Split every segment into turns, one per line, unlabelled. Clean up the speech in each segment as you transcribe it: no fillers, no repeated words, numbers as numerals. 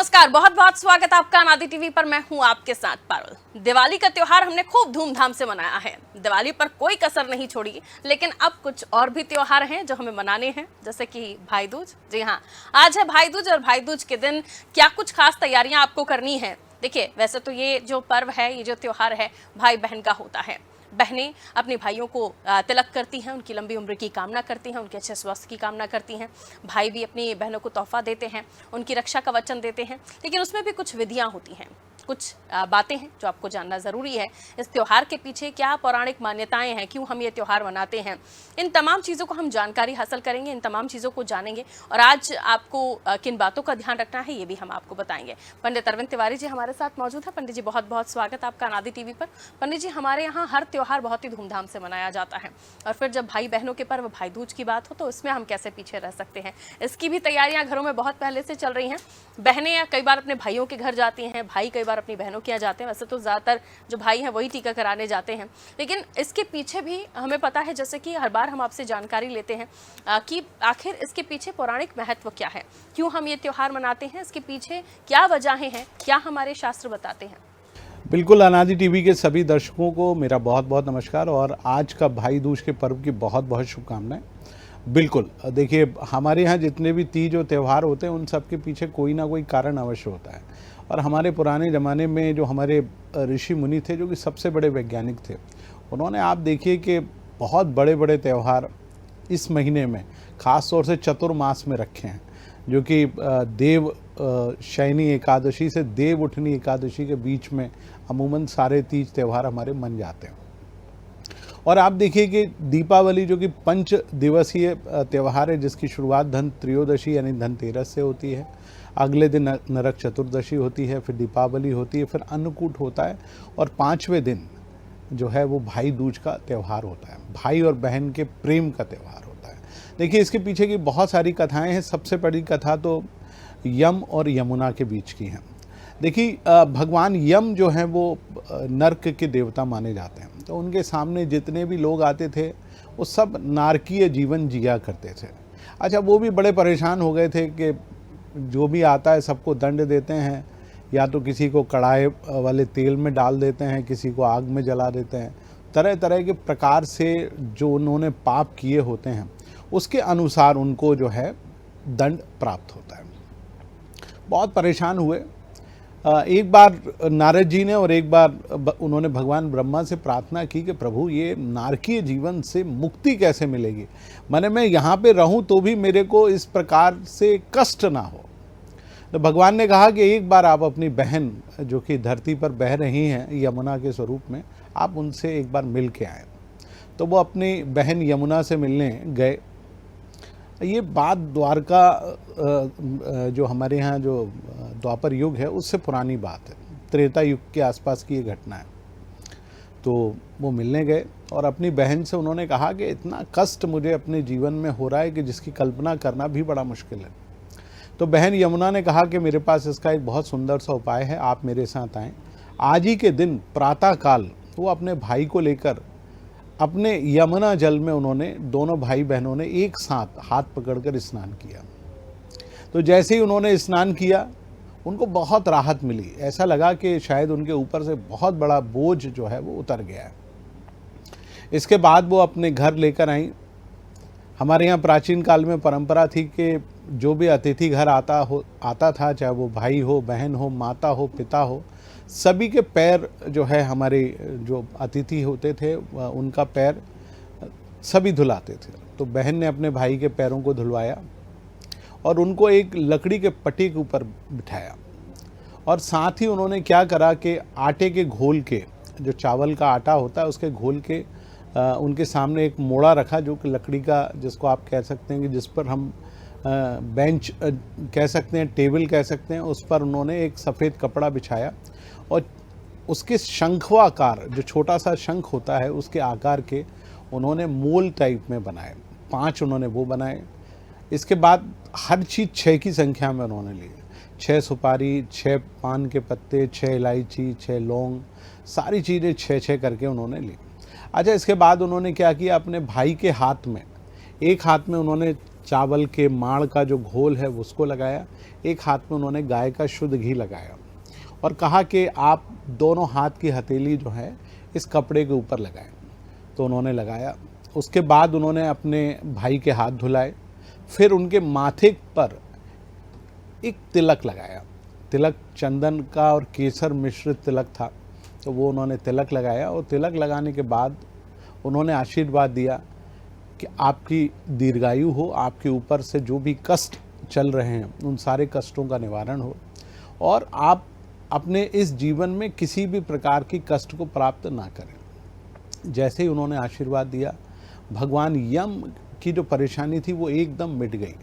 नमस्कार, बहुत बहुत स्वागत आपका अनादि टीवी पर। मैं हूं आपके साथ पारुल। दिवाली का त्योहार हमने खूब धूमधाम से मनाया है। दिवाली पर कोई कसर नहीं छोड़ी, लेकिन अब कुछ और भी त्योहार हैं जो हमें मनाने हैं, जैसे कि भाई दूज। जी हाँ, आज है भाई दूज और भाई दूज के दिन क्या कुछ खास तैयारियां आपको करनी है। देखिए, वैसे तो ये जो पर्व है, ये जो त्योहार है, भाई बहन का होता है। बहनें अपने भाइयों को तिलक करती हैं, उनकी लंबी उम्र की कामना करती हैं, उनके अच्छे स्वास्थ्य की कामना करती हैं। भाई भी अपनी बहनों को तोहफा देते हैं, उनकी रक्षा का वचन देते हैं। लेकिन उसमें भी कुछ विधियां होती हैं, कुछ बातें हैं जो आपको जानना ज़रूरी है। इस त्यौहार के पीछे क्या पौराणिक मान्यताएं हैं, क्यों हम ये त्यौहार मनाते हैं, इन तमाम चीज़ों को हम जानकारी हासिल करेंगे, इन तमाम चीज़ों को जानेंगे। और आज आपको किन बातों का ध्यान रखना है, ये भी हम आपको बताएंगे। पंडित अरविंद तिवारी जी हमारे साथ मौजूद है। पंडित जी, बहुत बहुत स्वागत आपका अनादि टीवी पर। पंडित जी, हमारे यहाँ हर त्योहार बहुत ही धूमधाम से मनाया जाता है, और फिर जब भाई बहनों के पर्व भाई दूज की बात हो तो इसमें हम कैसे पीछे रह सकते हैं। इसकी भी तैयारियां घरों में बहुत पहले से चल रही हैं। बहनें कई बार अपने भाइयों के घर जाती हैं, भाई कई बार अपनी बहनों के यहाँ जाते हैं। वैसे तो ज़्यादातर जो भाई हैं वही टीका कराने जाते हैं, लेकिन इसके पीछे भी हमें पता है, जैसे कि हर बार हम आपसे जानकारी लेते हैं कि आखिर इसके पीछे पौराणिक महत्व क्या है, क्यों हम ये त्यौहार मनाते हैं, इसके पीछे क्या वजहें हैं, क्या हमारे शास्त्र बताते हैं।
बिल्कुल, अनादि टीवी के सभी दर्शकों को मेरा बहुत बहुत नमस्कार और आज का भाई दूज के पर्व की बहुत बहुत शुभकामनाएं। बिल्कुल, देखिए, हमारे यहाँ जितने भी तीज और त्यौहार होते हैं उन सब के पीछे कोई ना कोई कारण अवश्य होता है। और हमारे पुराने ज़माने में जो हमारे ऋषि मुनि थे, जो कि सबसे बड़े वैज्ञानिक थे, उन्होंने, आप देखिए कि बहुत बड़े बड़े त्यौहार इस महीने में ख़ास तौर से चतुर्मास में रखे हैं, जो कि देव शयनी एकादशी से देव उठनी एकादशी के बीच में अमूमन सारे तीज त्यौहार हमारे मन जाते हैं। और आप देखिए कि दीपावली, जो कि 5 दिवसीय त्यौहार है, जिसकी शुरुआत धन त्रयोदशी यानी धनतेरस से होती है, अगले दिन नरक चतुर्दशी होती है, फिर दीपावली होती है, फिर अन्नकूट होता है, और 5वें दिन जो है वो भाई दूज का त्यौहार होता है। भाई और बहन के प्रेम का त्यौहार होता है। देखिए, इसके पीछे की बहुत सारी कथाएं हैं। सबसे बड़ी कथा तो यम और यमुना के बीच की हैं। देखिए, भगवान यम जो हैं वो नर्क के देवता माने जाते हैं, तो उनके सामने जितने भी लोग आते थे वो सब नारकीय जीवन जिया करते थे। अच्छा, वो भी बड़े परेशान हो गए थे कि जो भी आता है सबको दंड देते हैं, या तो किसी को कढ़ाई वाले तेल में डाल देते हैं, किसी को आग में जला देते हैं। तरह तरह के प्रकार से जो उन्होंने पाप किए होते हैं उसके अनुसार उनको जो है दंड प्राप्त होता है। बहुत परेशान हुए। एक बार नारद जी ने और एक बार उन्होंने भगवान ब्रह्मा से प्रार्थना की कि प्रभु, ये नारकीय जीवन से मुक्ति कैसे मिलेगी, माने मैं यहाँ पे रहूँ तो भी मेरे को इस प्रकार से कष्ट ना हो। तो भगवान ने कहा कि एक बार आप अपनी बहन, जो कि धरती पर बह रही हैं यमुना के स्वरूप में, आप उनसे एक बार मिल के आए। तो वो अपनी बहन यमुना से मिलने गए। ये बात द्वारका, जो हमारे यहाँ जो द्वापर युग है उससे पुरानी बात है, त्रेता युग के आसपास की ये घटना है। तो वो मिलने गए और अपनी बहन से उन्होंने कहा कि इतना कष्ट मुझे अपने जीवन में हो रहा है कि जिसकी कल्पना करना भी बड़ा मुश्किल है। तो बहन यमुना ने कहा कि मेरे पास इसका एक बहुत सुंदर सा उपाय है, आप मेरे साथ आएँ। आज ही के दिन प्रातःकाल वो अपने भाई को लेकर अपने यमुना जल में उन्होंने, दोनों भाई बहनों ने एक साथ हाथ पकड़कर स्नान किया। तो जैसे ही उन्होंने स्नान किया, उनको बहुत राहत मिली। ऐसा लगा कि शायद उनके ऊपर से बहुत बड़ा बोझ जो है वो उतर गया है। इसके बाद वो अपने घर लेकर आई। हमारे यहाँ प्राचीन काल में परंपरा थी कि जो भी अतिथि घर आता था, चाहे वो भाई हो, बहन हो, माता हो, पिता हो, सभी के पैर जो है, हमारे जो अतिथि होते थे उनका पैर सभी धुलाते थे। तो बहन ने अपने भाई के पैरों को धुलवाया और उनको एक लकड़ी के पट्टी के ऊपर बिठाया, और साथ ही उन्होंने क्या करा कि आटे के घोल के, जो चावल का आटा होता है उसके घोल के, उनके सामने एक मोड़ा रखा, जो कि लकड़ी का, जिसको आप कह सकते हैं कि जिस पर हम बेंच कह सकते हैं, टेबल कह सकते हैं, उस पर उन्होंने एक सफ़ेद कपड़ा बिछाया और उसके शंखवाकार, जो छोटा सा शंख होता है, उसके आकार के उन्होंने मोल टाइप में बनाए। 5 उन्होंने वो बनाए। इसके बाद हर चीज़ 6 की संख्या में उन्होंने ली। 6 सुपारी, 6 पान के पत्ते, 6 इलायची, 6 लौंग, सारी चीज़ें 6-6 करके उन्होंने ली। अच्छा, इसके बाद उन्होंने क्या किया, अपने भाई के हाथ में, एक हाथ में उन्होंने चावल के माड़ का जो घोल है उसको लगाया, एक हाथ में उन्होंने गाय का शुद्ध घी लगाया और कहा कि आप दोनों हाथ की हथेली जो है इस कपड़े के ऊपर लगाएं। तो उन्होंने लगाया। उसके बाद उन्होंने अपने भाई के हाथ धुलाए, फिर उनके माथे पर एक तिलक लगाया। तिलक चंदन का और केसर मिश्रित तिलक था, तो वो उन्होंने तिलक लगाया और तिलक लगाने के बाद उन्होंने आशीर्वाद दिया कि आपकी दीर्घायु हो, आपके ऊपर से जो भी कष्ट चल रहे हैं उन सारे कष्टों का निवारण हो और आप अपने इस जीवन में किसी भी प्रकार की कष्ट को प्राप्त ना करें। जैसे ही उन्होंने आशीर्वाद दिया, भगवान यम की जो परेशानी थी वो एकदम मिट गई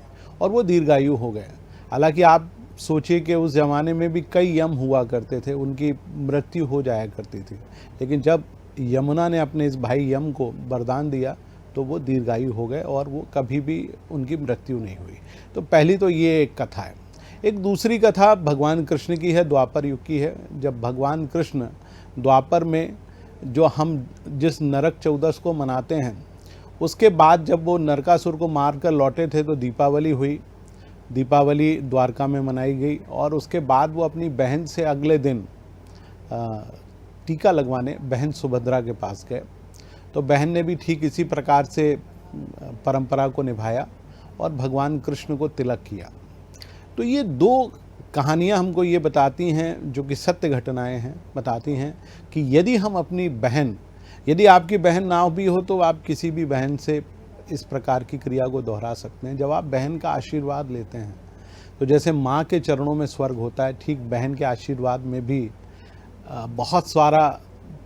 और वो दीर्घायु हो गए। हालांकि आप सोचिए कि उस ज़माने में भी कई यम हुआ करते थे, उनकी मृत्यु हो जाया करती थी, लेकिन जब यमुना ने अपने इस भाई यम को वरदान दिया तो वो दीर्घायु हो गए और वो कभी भी उनकी मृत्यु नहीं हुई। तो पहली तो ये एक कथा है। एक दूसरी कथा भगवान कृष्ण की है, द्वापर युग की है। जब भगवान कृष्ण द्वापर में जो हम जिस नरक चौदस को मनाते हैं, उसके बाद जब वो नरकासुर को मार कर लौटे थे तो दीपावली हुई। दीपावली द्वारका में मनाई गई और उसके बाद वो अपनी बहन से अगले दिन टीका लगवाने बहन सुभद्रा के पास गए। तो बहन ने भी ठीक इसी प्रकार से परंपरा को निभाया और भगवान कृष्ण को तिलक किया। तो ये दो कहानियाँ हमको ये बताती हैं, जो कि सत्य घटनाएं हैं, बताती हैं कि यदि हम अपनी बहन, यदि आपकी बहन ना भी हो तो आप किसी भी बहन से इस प्रकार की क्रिया को दोहरा सकते हैं। जब आप बहन का आशीर्वाद लेते हैं तो जैसे माँ के चरणों में स्वर्ग होता है, ठीक बहन के आशीर्वाद में भी बहुत सारा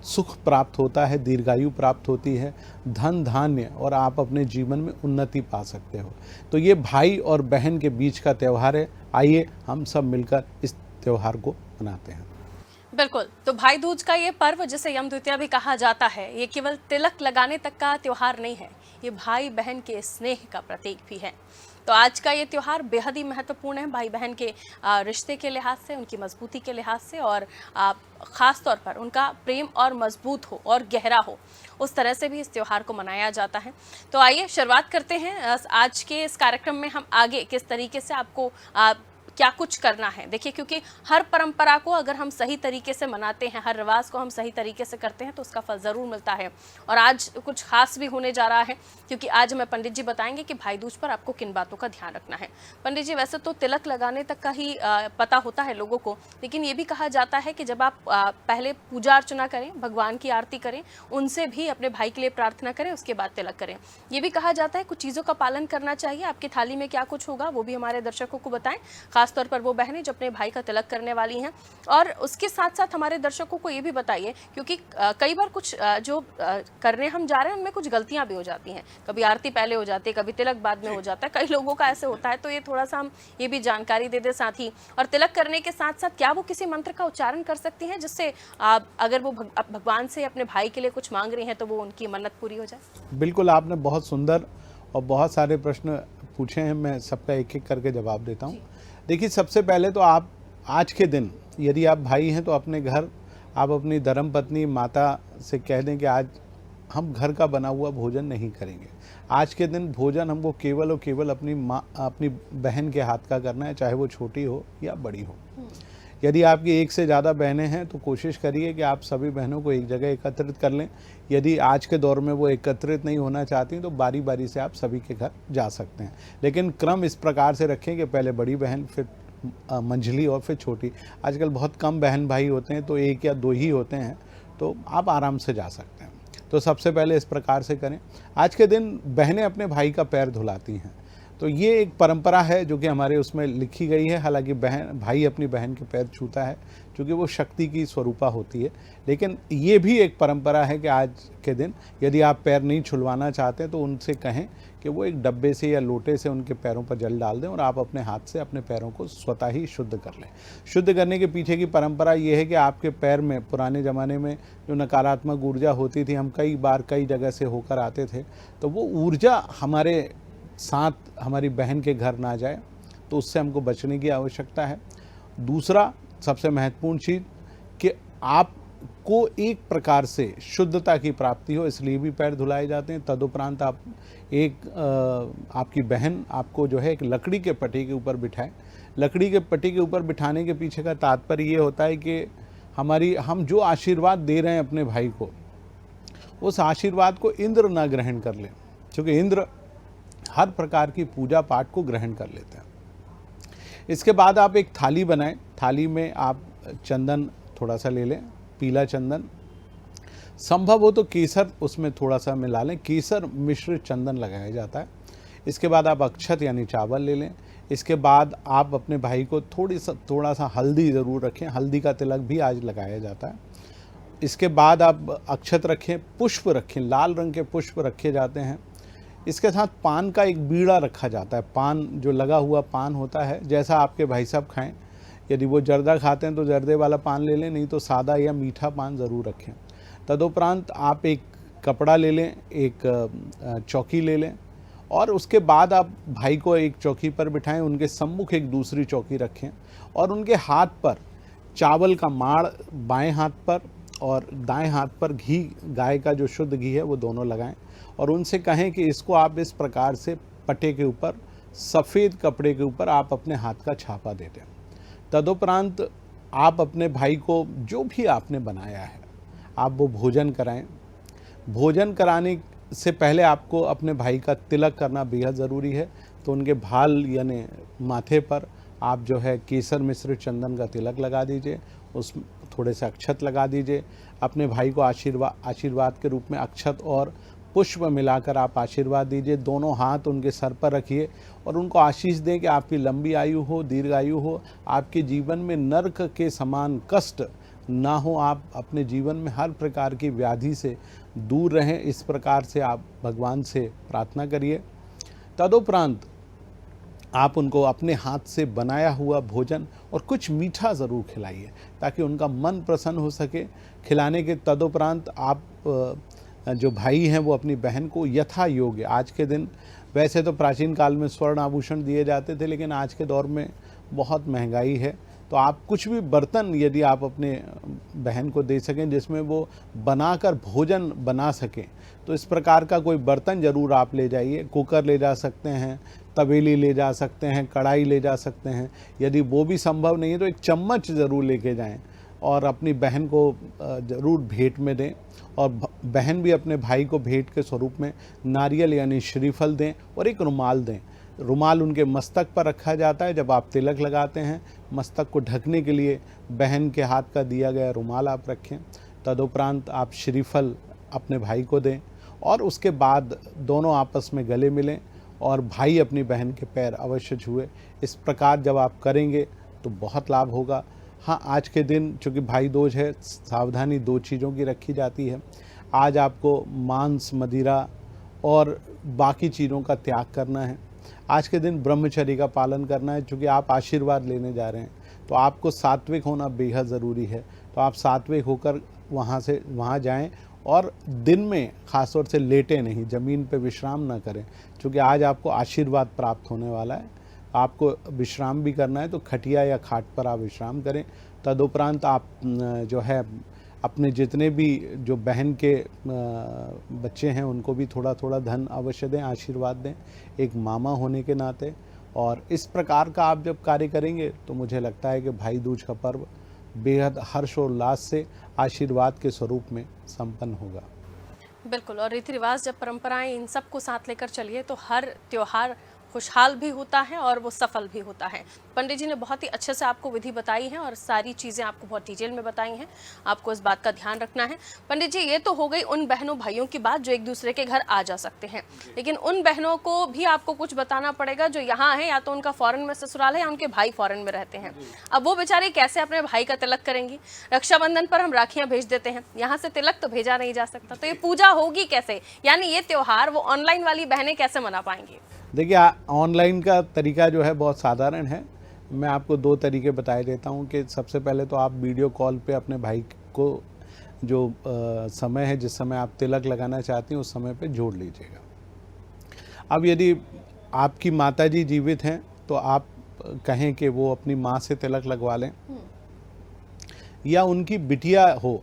सुख प्राप्त होता है, दीर्घायु प्राप्त होती है, धन धान्य, और आप अपने जीवन में उन्नति पा सकते हो। तो ये भाई और बहन के बीच का त्यौहार है। आइए हम सब मिलकर इस त्यौहार को मनाते हैं।
बिल्कुल। तो भाई दूज का ये पर्व, जिसे यम द्वितीया भी कहा जाता है, ये केवल तिलक लगाने तक का त्योहार नहीं है, ये भाई बहन के स्नेह का प्रतीक भी है। तो आज का ये त्योहार बेहद ही महत्वपूर्ण है भाई बहन के रिश्ते के लिहाज से, उनकी मजबूती के लिहाज से, और ख़ास तौर पर उनका प्रेम और मजबूत हो और गहरा हो, उस तरह से भी इस त्योहार को मनाया जाता है। तो आइए शुरुआत करते हैं आज के इस कार्यक्रम में। हम आगे किस तरीके से आपको क्या कुछ करना है, देखिए, क्योंकि हर परंपरा को अगर हम सही तरीके से मनाते हैं, हर रिवाज को हम सही तरीके से करते हैं तो उसका फल ज़रूर मिलता है। और आज कुछ खास भी होने जा रहा है, क्योंकि आज हमें पंडित जी बताएंगे कि भाई दूज पर आपको किन बातों का ध्यान रखना है। पंडित जी, वैसे तो तिलक लगाने तक का ही पता होता है लोगों को, लेकिन ये भी कहा जाता है कि जब आप पहले पूजा अर्चना करें, भगवान की आरती करें, उनसे भी अपने भाई के लिए प्रार्थना करें, उसके बाद तिलक करें। ये भी कहा जाता है कुछ चीज़ों का पालन करना चाहिए। आपकी थाली में क्या कुछ होगा वो भी हमारे दर्शकों को बताएं, खासतौर पर वो बहनें जो अपने भाई का तिलक करने वाली हैं। और उसके साथ साथ हमारे दर्शकों को ये भी बताइए, क्योंकि कई बार कुछ जो करने हम जा रहे हैं उनमें कुछ गलतियां भी हो जाती हैं, कभी आरती पहले हो जाती है, कभी तिलक बाद में हो जाता है, कई लोगों का ऐसे होता है। तो ये थोड़ा सा हम ये भी जानकारी दे दें साथ ही। और तिलक करने के साथ साथ क्या वो किसी मंत्र का उच्चारण कर सकती हैं, जिससे अगर वो भगवान से अपने भाई के लिए कुछ मांग रही हैं तो वो उनकी मन्नत पूरी हो जाए?
बिल्कुल, आपने बहुत सुंदर और बहुत सारे प्रश्न पूछे हैं, मैं सबका एक एक करके जवाब देता हूँ। देखिए, सबसे पहले तो आप आज के दिन, यदि आप भाई हैं तो अपने घर आप अपनी धर्मपत्नी माता से कह दें कि आज हम घर का बना हुआ भोजन नहीं करेंगे। आज के दिन भोजन हमको केवल और केवल अपनी बहन के हाथ का करना है, चाहे वो छोटी हो या बड़ी हो। यदि आपकी एक से ज़्यादा बहनें हैं तो कोशिश करिए कि आप सभी बहनों को एक जगह एकत्रित कर लें। यदि आज के दौर में वो एकत्रित नहीं होना चाहती तो बारी बारी से आप सभी के घर जा सकते हैं, लेकिन क्रम इस प्रकार से रखें कि पहले बड़ी बहन, फिर मंझली और फिर छोटी। आजकल बहुत कम बहन भाई होते हैं, तो एक या दो ही होते हैं, तो आप आराम से जा सकते हैं। तो सबसे पहले इस प्रकार से करें। आज के दिन बहनें अपने भाई का पैर धुलाती हैं, तो ये एक परंपरा है जो कि हमारे उसमें लिखी गई है। हालांकि भाई अपनी बहन के पैर छूता है क्योंकि वो शक्ति की स्वरूपा होती है, लेकिन ये भी एक परंपरा है कि आज के दिन यदि आप पैर नहीं छुलवाना चाहते तो उनसे कहें कि वो एक डब्बे से या लोटे से उनके पैरों पर जल डाल दें और आप अपने हाथ से अपने पैरों को स्वतः ही शुद्ध कर लें। शुद्ध करने के पीछे की परंपरा ये है कि आपके पैर में पुराने ज़माने में जो नकारात्मक ऊर्जा होती थी, हम कई बार कई जगह से होकर आते थे, तो वो ऊर्जा हमारे साथ हमारी बहन के घर ना जाए, तो उससे हमको बचने की आवश्यकता है। दूसरा सबसे महत्वपूर्ण चीज़ कि आप को एक प्रकार से शुद्धता की प्राप्ति हो, इसलिए भी पैर धुलाए जाते हैं। तदुपरांत आप आपकी बहन आपको जो है एक लकड़ी के पट्टी के ऊपर बिठाए। लकड़ी के पट्टी के ऊपर बिठाने के पीछे का तात्पर्य ये होता है कि हम जो आशीर्वाद दे रहे हैं अपने भाई को, उस आशीर्वाद को इंद्र ना ग्रहण कर ले, क्योंकि इंद्र हर प्रकार की पूजा पाठ को ग्रहण कर लेते हैं। इसके बाद आप एक थाली बनाएं। थाली में आप चंदन थोड़ा सा ले लें, पीला चंदन, संभव हो तो केसर उसमें थोड़ा सा मिला लें। केसर मिश्रित चंदन लगाया जाता है। इसके बाद आप अक्षत यानी चावल ले लें। इसके बाद आप अपने भाई को थोड़ा सा हल्दी ज़रूर रखें। हल्दी का तिलक भी आज लगाया जाता है। इसके बाद आप अक्षत रखें, पुष्प रखें, लाल रंग के पुष्प रखे जाते हैं। इसके साथ पान का एक बीड़ा रखा जाता है। पान जो लगा हुआ पान होता है, जैसा आपके भाई साहब खाएं, यदि वो जर्दा खाते हैं तो जर्दे वाला पान ले लें, नहीं तो सादा या मीठा पान ज़रूर रखें। तदुपरांत आप एक कपड़ा ले लें, एक चौकी ले लें, और उसके बाद आप भाई को एक चौकी पर बिठाएं, उनके सम्मुख एक दूसरी चौकी रखें और उनके हाथ पर चावल का माड़ बाएं हाथ पर और दाएं हाथ पर घी, गाय का जो शुद्ध घी है वो दोनों लगाएं और उनसे कहें कि इसको आप इस प्रकार से पट्टे के ऊपर, सफ़ेद कपड़े के ऊपर आप अपने हाथ का छापा दे दें। तदुपरांत आप अपने भाई को जो भी आपने बनाया है आप वो भोजन कराएं। भोजन कराने से पहले आपको अपने भाई का तिलक करना बेहद ज़रूरी है। तो उनके भाल यानी माथे पर आप जो है केसर मिश्रित चंदन का तिलक लगा दीजिए, उस थोड़े से अक्षत लगा दीजिए। अपने भाई को आशीर्वाद के रूप में अक्षत और पुष्प मिलाकर आप आशीर्वाद दीजिए। दोनों हाथ उनके सर पर रखिए और उनको आशीष दें कि आपकी लंबी आयु हो, दीर्घायु हो, आपके जीवन में नर्क के समान कष्ट ना हो, आप अपने जीवन में हर प्रकार की व्याधि से दूर रहें। इस प्रकार से आप भगवान से प्रार्थना करिए। तदुपरांत आप उनको अपने हाथ से बनाया हुआ भोजन और कुछ मीठा ज़रूर खिलाइए ताकि उनका मन प्रसन्न हो सके। खिलाने के तदुपरांत आप जो भाई हैं वो अपनी बहन को यथा योग्य, आज के दिन वैसे तो प्राचीन काल में स्वर्ण आभूषण दिए जाते थे, लेकिन आज के दौर में बहुत महंगाई है, तो आप कुछ भी बर्तन यदि आप अपने बहन को दे सकें जिसमें वो बनाकर भोजन बना सकें, तो इस प्रकार का कोई बर्तन ज़रूर आप ले जाइए। कुकर ले जा सकते हैं, तवेली ले जा सकते हैं, कढ़ाई ले जा सकते हैं। यदि वो भी संभव नहीं है तो एक चम्मच ज़रूर लेके जाएं और अपनी बहन को ज़रूर भेंट में दें। और बहन भी अपने भाई को भेंट के स्वरूप में नारियल यानी श्रीफल दें और एक रुमाल दें। रुमाल उनके मस्तक पर रखा जाता है। जब आप तिलक लगाते हैं, मस्तक को ढकने के लिए बहन के हाथ का दिया गया रुमाल आप रखें। तदुपरांत आप श्रीफल अपने भाई को दें और उसके बाद दोनों आपस में गले मिलें और भाई अपनी बहन के पैर अवश्य छुए। इस प्रकार जब आप करेंगे तो बहुत लाभ होगा। हाँ, आज के दिन चूँकि भाई दूज है, सावधानी दो चीज़ों की रखी जाती है। आज आपको मांस, मदिरा और बाकी चीज़ों का त्याग करना है। आज के दिन ब्रह्मचर्य का पालन करना है। चूँकि आप आशीर्वाद लेने जा रहे हैं तो आपको सात्विक होना बेहद ज़रूरी है। तो आप सात्विक होकर वहाँ जाएं और दिन में ख़ासतौर से लेटें नहीं, ज़मीन पे विश्राम ना करें, क्योंकि आज आपको आशीर्वाद प्राप्त होने वाला है। आपको विश्राम भी करना है तो खटिया या खाट पर आप विश्राम करें। तदुपरांत आप जो है अपने जितने भी जो बहन के बच्चे हैं उनको भी थोड़ा थोड़ा धन अवश्य दें, आशीर्वाद दें, एक मामा होने के नाते। और इस प्रकार का आप जब कार्य करेंगे तो मुझे लगता है कि भाई दूज का पर्व बेहद हर्षोल्लास से आशीर्वाद के स्वरूप में संपन्न होगा।
बिल्कुल, और रीति रिवाज, जब परंपराएं, इन सब को साथ लेकर चलिए तो हर त्योहार खुशहाल भी होता है और वो सफल भी होता है। पंडित जी ने बहुत ही अच्छे से आपको विधि बताई है और सारी चीज़ें आपको बहुत डिटेल में बताई हैं। आपको इस बात का ध्यान रखना है। पंडित जी, ये तो हो गई उन बहनों भाइयों की बात जो एक दूसरे के घर आ जा सकते हैं, लेकिन उन बहनों को भी आपको कुछ बताना पड़ेगा जो यहाँ है, या तो उनका फॉरेन में ससुराल है या उनके भाई फॉरेन में रहते हैं। अब वो बेचारी कैसे अपने भाई का तिलक करेंगी? रक्षाबंधन पर हम राखियाँ भेज देते हैं, यहाँ से तिलक तो भेजा नहीं जा सकता, तो ये पूजा होगी कैसे? यानी ये त्योहार वो ऑनलाइन वाली बहनें कैसे मना पाएंगी?
देखिए, ऑनलाइन का तरीका जो है बहुत साधारण है। मैं आपको दो तरीके बताए देता हूँ कि सबसे पहले तो आप वीडियो कॉल पे अपने भाई को जो समय है, जिस समय आप तिलक लगाना चाहती हैं उस समय पे जोड़ लीजिएगा। अब यदि आपकी माताजी जीवित हैं तो आप कहें कि वो अपनी माँ से तिलक लगवा लें, या उनकी बिटिया हो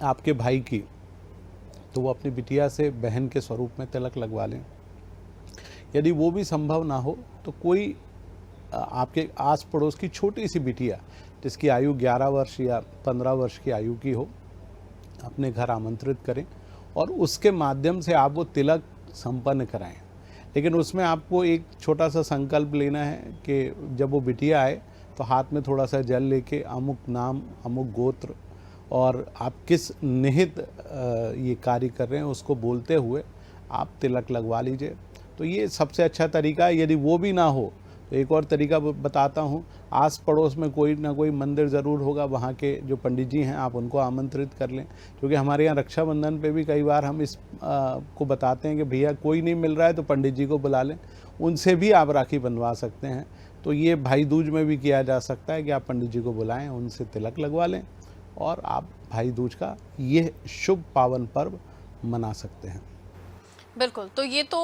आपके भाई की, तो वो अपनी बिटिया से बहन के स्वरूप में तिलक लगवा लें। यदि वो भी संभव ना हो तो कोई आपके आस पड़ोस की छोटी सी बिटिया जिसकी आयु 11 वर्ष या 15 वर्ष की आयु की हो, अपने घर आमंत्रित करें और उसके माध्यम से आप वो तिलक संपन्न कराएं। लेकिन उसमें आपको एक छोटा सा संकल्प लेना है कि जब वो बिटिया आए तो हाथ में थोड़ा सा जल लेके अमुक नाम, अमुक गोत्र और आप किस निहित ये कार्य कर रहे हैं उसको बोलते हुए आप तिलक लगवा लीजिए। तो ये सबसे अच्छा तरीका है। यदि वो भी ना हो तो एक और तरीका बताता हूँ, आस पड़ोस में कोई ना कोई मंदिर ज़रूर होगा, वहाँ के जो पंडित जी हैं आप उनको आमंत्रित कर लें। क्योंकि हमारे यहाँ रक्षाबंधन पे भी कई बार हम इस को बताते हैं कि भैया कोई नहीं मिल रहा है तो पंडित जी को बुला लें, उनसे भी आप राखी बंधवा सकते हैं। तो ये भाई दूज में भी किया जा सकता है कि आप पंडित जी को बुलाएं, उनसे तिलक लगवा लें और आप भाई दूज का ये शुभ पावन पर्व मना सकते हैं।
बिल्कुल, तो ये तो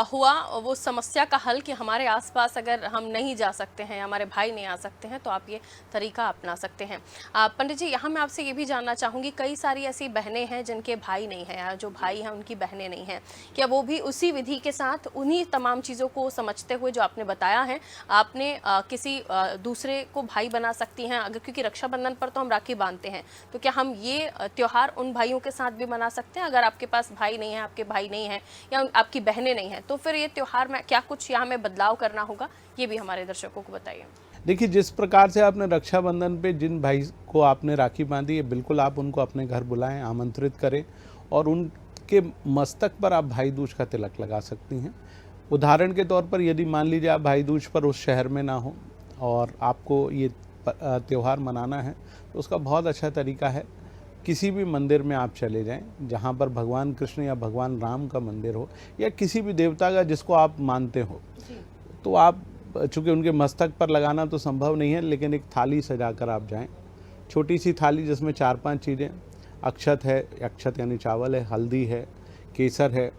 हुआ वो समस्या का हल कि हमारे आसपास अगर हम नहीं जा सकते हैं, हमारे भाई नहीं आ सकते हैं, तो आप ये तरीका अपना सकते हैं। पंडित जी, यहाँ मैं आपसे ये भी जानना चाहूँगी, कई सारी ऐसी बहनें हैं जिनके भाई नहीं हैं या जो भाई हैं उनकी बहनें नहीं हैं, क्या वो भी उसी विधि के साथ उन्हीं तमाम चीज़ों को समझते हुए जो आपने बताया है, आपने किसी दूसरे को भाई बना सकती हैं? अगर क्योंकि रक्षाबंधन पर तो हम राखी बांधते हैं, तो क्या हम ये त्यौहार उन भाइयों के साथ भी मना सकते हैं? अगर आपके पास भाई नहीं है, आपके भाई नहीं हैं या आपकी बहनें नहीं हैं, तो फिर ये त्योहार में क्या कुछ यहाँ में बदलाव करना होगा, ये भी हमारे दर्शकों को बताइए।
देखिए, जिस प्रकार से आपने रक्षाबंधन पे जिन भाई को आपने राखी बांधी है, बिल्कुल आप उनको अपने घर बुलाएं, आमंत्रित करें और उनके मस्तक पर आप भाई दूज का तिलक लगा सकती हैं। उदाहरण के तौर पर यदि मान लीजिए आप भाई दूज पर उस शहर में ना हो और आपको ये त्यौहार मनाना है, तो उसका बहुत अच्छा तरीका है, किसी भी मंदिर में आप चले जाएं जहां पर भगवान कृष्ण या भगवान राम का मंदिर हो या किसी भी देवता का जिसको आप मानते हो, तो आप, चूँकि उनके मस्तक पर लगाना तो संभव नहीं है, लेकिन एक थाली सजाकर आप जाएं, छोटी सी थाली जिसमें 4-5 चीज़ें, अक्षत है, अक्षत यानी चावल है, हल्दी है, केसर है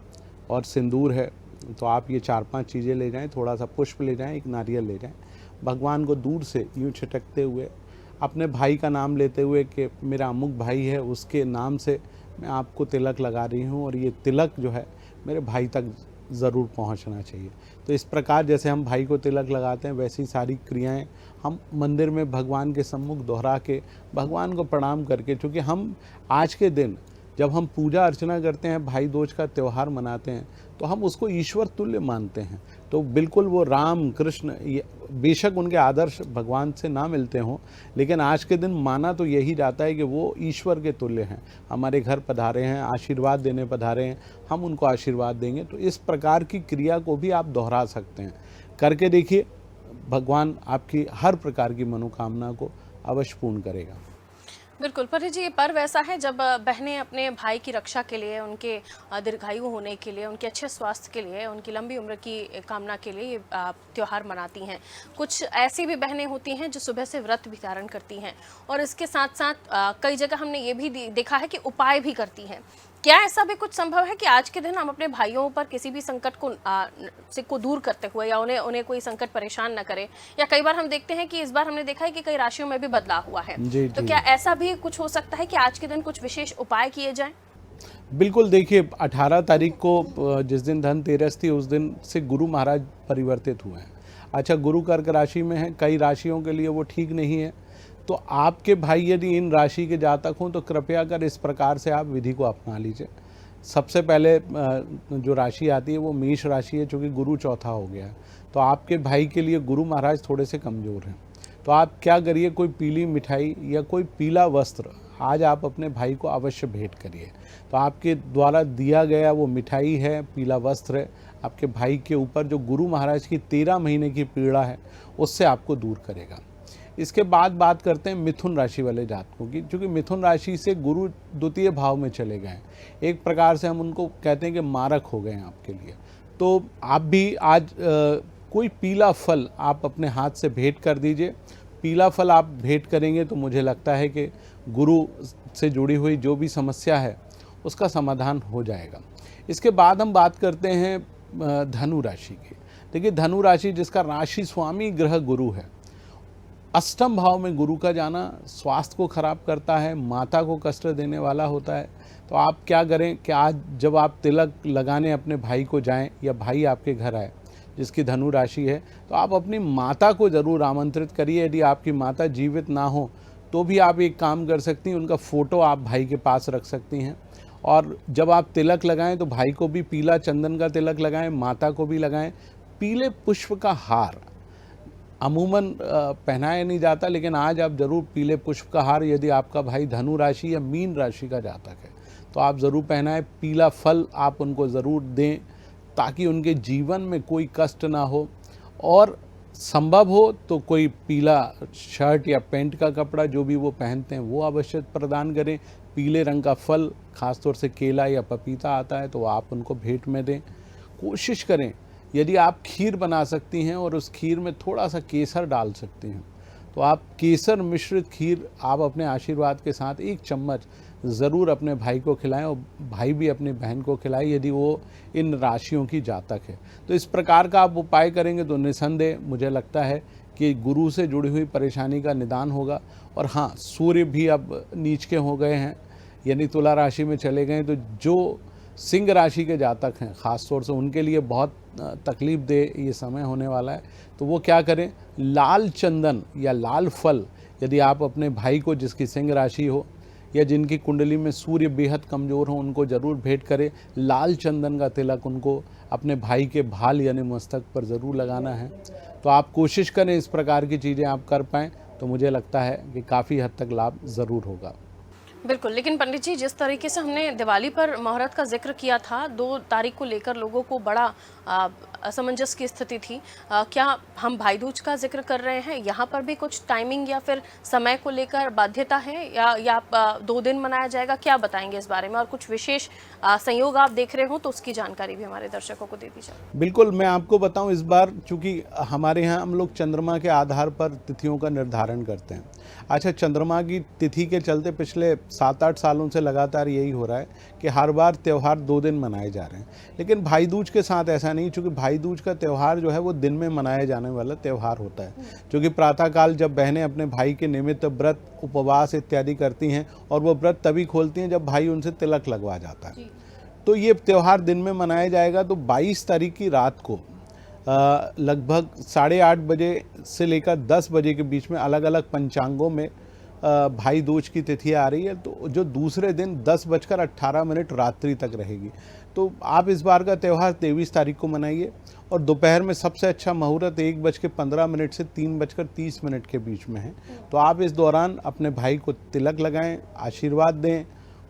और सिंदूर है। तो आप ये 4-5 चीज़ें ले जाएं, थोड़ा सा पुष्प ले जाएं, एक नारियल ले जाएं, भगवान को दूर से यूँ छिटकते हुए अपने भाई का नाम लेते हुए कि मेरा अमुक भाई है, उसके नाम से मैं आपको तिलक लगा रही हूँ और ये तिलक जो है मेरे भाई तक ज़रूर पहुँचना चाहिए। तो इस प्रकार जैसे हम भाई को तिलक लगाते हैं, वैसी सारी क्रियाएं हम मंदिर में भगवान के सम्मुख दोहरा के भगवान को प्रणाम करके, चूँकि हम आज के दिन जब हम पूजा अर्चना करते हैं, भाई दूज का त्यौहार मनाते हैं, तो हम उसको ईश्वर तुल्य मानते हैं। तो बिल्कुल वो राम कृष्ण, बेशक उनके आदर्श भगवान से ना मिलते हों, लेकिन आज के दिन माना तो यही जाता है कि वो ईश्वर के तुल्य हैं, हमारे घर पधारे हैं, आशीर्वाद देने पधारे हैं, हम उनको आशीर्वाद देंगे। तो इस प्रकार की क्रिया को भी आप दोहरा सकते हैं, करके देखिए, भगवान आपकी हर प्रकार की मनोकामना को अवश्य पूर्ण करेगा।
बिल्कुल पंडित जी, ये पर्व ऐसा है जब बहनें अपने भाई की रक्षा के लिए, उनके दीर्घायु होने के लिए, उनके अच्छे स्वास्थ्य के लिए, उनकी लंबी उम्र की कामना के लिए ये त्यौहार मनाती हैं। कुछ ऐसी भी बहनें होती हैं जो सुबह से व्रत भी धारण करती हैं और इसके साथ साथ कई जगह हमने ये भी देखा है कि उपाय भी करती हैं। क्या ऐसा भी कुछ संभव है कि आज के दिन हम अपने भाइयों पर किसी भी संकट को दूर करते हुए या उन्हें कोई संकट परेशान न करे? या कई बार हम देखते हैं कि इस बार हमने देखा है कि कई राशियों में भी बदलाव हुआ है, तो क्या ऐसा भी कुछ हो सकता है कि आज के दिन कुछ विशेष उपाय किए जाएं?
बिल्कुल, देखिए 18 तारीख को जिस दिन धनतेरस थी, उस दिन से गुरु महाराज परिवर्तित हुए हैं। अच्छा, गुरु कर्क राशि में है, कई राशियों के लिए वो ठीक नहीं है, तो आपके भाई यदि इन राशि के जातक हों तो कृपया कर इस प्रकार से आप विधि को अपना लीजिए। सबसे पहले जो राशि आती है वो मेष राशि है, चूँकि गुरु चौथा हो गया है, तो आपके भाई के लिए गुरु महाराज थोड़े से कमज़ोर हैं। तो आप क्या करिए, कोई पीली मिठाई या कोई पीला वस्त्र आज आप अपने भाई को अवश्य भेंट करिए। तो आपके द्वारा दिया गया वो मिठाई है, पीला वस्त्र है, आपके भाई के ऊपर जो गुरु महाराज की 13 महीने की पीड़ा है उससे आपको दूर करेगा। इसके बाद बात करते हैं मिथुन राशि वाले जातकों की, क्योंकि मिथुन राशि से गुरु द्वितीय भाव में चले गए हैं, एक प्रकार से हम उनको कहते हैं कि मारक हो गए हैं आपके लिए। तो आप भी आज कोई पीला फल आप अपने हाथ से भेंट कर दीजिए। पीला फल आप भेंट करेंगे तो मुझे लगता है कि गुरु से जुड़ी हुई जो भी समस्या है उसका समाधान हो जाएगा। इसके बाद हम बात करते हैं धनु राशि की। देखिए, धनु राशि जिसका राशि स्वामी ग्रह गुरु है, अष्टम भाव में गुरु का जाना स्वास्थ्य को खराब करता है, माता को कष्ट देने वाला होता है। तो आप क्या करें कि आज जब आप तिलक लगाने अपने भाई को जाएं या भाई आपके घर आए जिसकी धनु राशि है, तो आप अपनी माता को ज़रूर आमंत्रित करिए। यदि आपकी माता जीवित ना हो तो भी आप एक काम कर सकती हैं, उनका फ़ोटो आप भाई के पास रख सकती हैं। और जब आप तिलक लगाएं तो भाई को भी पीला चंदन का तिलक लगाएं, माता को भी लगाएं। पीले पुष्प का हार अमूमन पहनाया नहीं जाता, लेकिन आज आप ज़रूर पीले पुष्प का हार, यदि आपका भाई धनु राशि या मीन राशि का जातक है तो आप ज़रूर पहनाएं। पीला फल आप उनको ज़रूर दें ताकि उनके जीवन में कोई कष्ट ना हो। और संभव हो तो कोई पीला शर्ट या पैंट का कपड़ा जो भी वो पहनते हैं वो अवश्य प्रदान करें। पीले रंग का फल, खासतौर से केला या पपीता आता है तो आप उनको भेंट में दें। कोशिश करें यदि आप खीर बना सकती हैं और उस खीर में थोड़ा सा केसर डाल सकती हैं तो आप केसर मिश्रित खीर आप अपने आशीर्वाद के साथ 1 चम्मच ज़रूर अपने भाई को खिलाएं और भाई भी अपनी बहन को खिलाए यदि वो इन राशियों की जातक है। तो इस प्रकार का आप उपाय करेंगे तो निसंदेह मुझे लगता है कि गुरु से जुड़ी हुई परेशानी का निदान होगा। और हाँ, सूर्य भी अब नीच के हो गए हैं, यानी तुला राशि में चले गए, तो जो सिंह राशि के जातक हैं ख़ास तौर से उनके लिए बहुत तकलीफ दे ये समय होने वाला है। तो वो क्या करें, लाल चंदन या लाल फल यदि आप अपने भाई को जिसकी सिंह राशि हो या जिनकी कुंडली में सूर्य बेहद कमज़ोर हो उनको ज़रूर भेंट करें। लाल चंदन का तिलक उनको अपने भाई के भाल यानी मस्तक पर ज़रूर लगाना है। तो आप कोशिश करें इस प्रकार की चीज़ें आप कर पाएँ तो मुझे लगता है कि काफ़ी हद तक लाभ ज़रूर होगा।
बिल्कुल, लेकिन पंडित जी जिस तरीके से हमने दिवाली पर मुहूर्त का जिक्र किया था, 2 तारीख को लेकर लोगों को बड़ा असमंजस की स्थिति थी। क्या हम भाई दूज का जिक्र कर रहे हैं, यहाँ पर भी कुछ टाइमिंग या फिर समय को लेकर बाध्यता है या 2 दिन मनाया जाएगा, क्या बताएंगे इस बारे में? और कुछ विशेष संयोग आप देख रहे हो तो उसकी जानकारी भी हमारे दर्शकों को दे दीजिए।
बिल्कुल, मैं आपको बताऊं, इस बार चूँकि हमारे यहाँ हम लोग चंद्रमा के आधार पर तिथियों का निर्धारण करते हैं। अच्छा, चंद्रमा की तिथि के चलते पिछले 7-8 सालों से लगातार यही हो रहा है कि हर बार त्यौहार 2 दिन मनाए जा रहे हैं। लेकिन भाई दूज के साथ ऐसा नहीं, चूँकि भाई दूज का त्यौहार जो है वो दिन में मनाया जाने वाला त्यौहार होता है। क्योंकि प्रातःकाल जब बहनें अपने भाई के निमित्त व्रत, उपवास इत्यादि करती हैं और वो व्रत तभी खोलती हैं जब भाई उनसे तिलक लगवा जाता है। तो ये त्यौहार दिन में मनाया जाएगा। तो 22 तारीख की रात को लगभग 8:30 बजे से लेकर 10 बजे के बीच में अलग अलग पंचांगों में भाई दूज की तिथि आ रही है। तो जो दूसरे दिन 10:18 रात्रि तक रहेगी। तो आप इस बार का त्यौहार 23 तारीख को मनाइए और दोपहर में सबसे अच्छा मुहूर्त 1:15 से 3:30 के बीच में है। तो आप इस दौरान अपने भाई को तिलक लगाएं, आशीर्वाद दें,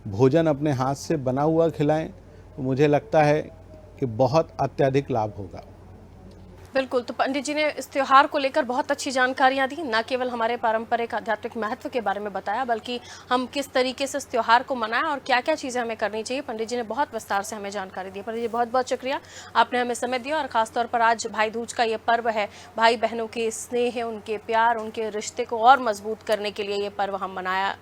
भोजन अपने हाथ से बना हुआ खिलाएं। तो मुझे लगता है कि बहुत अत्यधिक लाभ होगा।
बिल्कुल, तो पंडित जी ने इस त्योहार को लेकर बहुत अच्छी जानकारियां दी। न केवल हमारे पारंपरिक आध्यात्मिक महत्व के बारे में बताया, बल्कि हम किस तरीके से इस त्योहार को मनाएं और क्या क्या चीज़ें हमें करनी चाहिए। पंडित जी ने बहुत विस्तार से हमें जानकारी दी। पंडित जी बहुत बहुत शुक्रिया, आपने हमें समय दिया। और ख़ासतौर पर आज भाई दूज का ये पर्व है, भाई बहनों के स्नेह, उनके प्यार, उनके रिश्ते को और मजबूत करने के लिए ये पर्व हम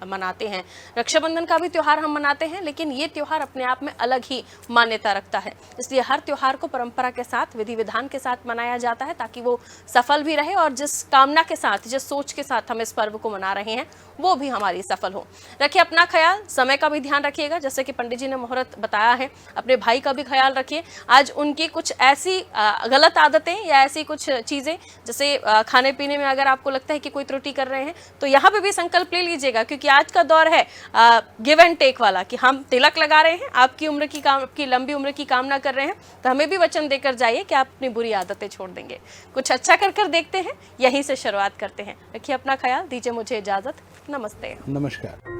मनाते हैं। रक्षाबंधन का भी त्यौहार हम मनाते हैं, लेकिन ये त्यौहार अपने आप में अलग ही मान्यता रखता है। इसलिए हर त्यौहार को परंपरा के साथ, विधि विधान के साथ मनाया जाता है ताकि वो सफल भी रहे और जिस कामना के साथ, जिस सोच के साथ हम इस पर्व को मना रहे हैं वो भी हमारी सफल हो। रखिए अपना ख्याल, समय का भी ध्यान रखिएगा। जैसे कि पंडित जी ने मुहूर्त बताया है, अपने भाई का भी ख्याल रखिए। आज उनकी कुछ ऐसी गलत आदतें या ऐसी कुछ चीज़ें, जैसे खाने पीने में अगर आपको लगता है कि कोई त्रुटि कर रहे हैं तो यहाँ पे भी संकल्प ले लीजिएगा, क्योंकि आज का दौर है गिव एंड टेक वाला, कि हम तिलक लगा रहे हैं, आपकी लंबी उम्र की कामना कर रहे हैं, तो हमें भी वचन देकर जाइए कि आप अपनी बुरी आदतें छोड़ देंगे। कुछ अच्छा कर देखते हैं, यहीं से शुरुआत करते हैं। रखिए अपना ख्याल, दीजिए मुझे इजाजत। नमस्ते।
नमस्कार।